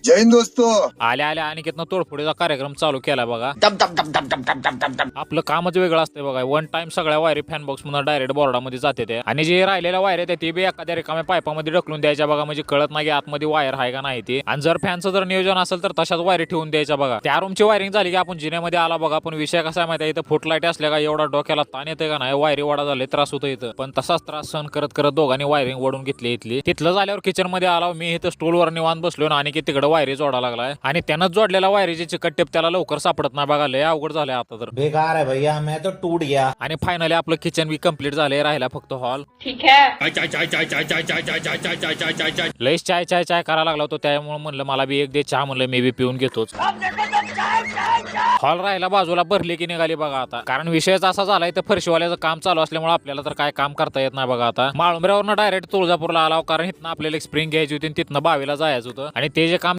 जय हिंद दोस्तों. आल्या आल्या अनिकेतनं तोडफोडीचा कार्यक्रम चालू केला बघा. आपलं कामच वेगळं असतंय बघा. वन टाइम सगळ्या वायरी फॅन बॉक्स मधून डायरेक्ट बोर्डामध्ये जाते ते, आणि जे राहिलेल्या वायर आहेत ते बी एखाद्या रिकाम्या पाईपामध्ये ढकलून द्यायच्या बघा. म्हणजे कळत नाही की आतमध्ये वायर आहे का नाही ते. आणि जर फॅनचं जर नियोजन असेल तर तशाच वायरी ठेवून द्यायच्या बघा. त्या रूमची वायरिंग झाली की आपण जिन्यामध्ये आला बघा. पण विषय कसा आहे माहिती आहे, इथं फुट लाईट असल्या का एवढा डोक्याला ताण येते का नाही, वायरी वाडा झाले त्रास होतो इथं. पण तसाच त्रास सहन करत करत दोघांनी वायरिंग ओढून घेतली इथली. तिथलं झाल्यावर किचन मध्ये आला मी, इथं स्टूलवर निवांत बसलो आणि की तिकडे वायरी जोडा लागलाय. आणि त्यानं जोडलेला वायरीची चिकट टेप त्याला लवकर सापडत नाही बघा. लय अवघड झालंय आता तर. बेकार है भैया, मैं तो टूट गया. आणि फायनली आपलं किचन बी कम्प्लीट झालंय. राहिला फक्त हॉल. ठीक है. लयच चाय चाय चाय करायला लागला होतो, त्यामुळे म्हणलं मला बी एक दे चहा. म्हणलं मी बी पिऊन घेतोच. हॉल राहिला बाजूला, भरली की निघाली बघा आता. कारण विषयच असा झालाय तर फरशीवाल्याचं काम चालू असल्यामुळे आपल्याला तर काय काम करता येत नाही बघा आता. माळुंबऱ्यावरनं डायरेक्ट तुळजापूरला आला, कारण इथनं आपल्याला एक स्प्रिंग घ्यायची होती, तिथनं बावीला जायचं होतं. आणि ते जे काम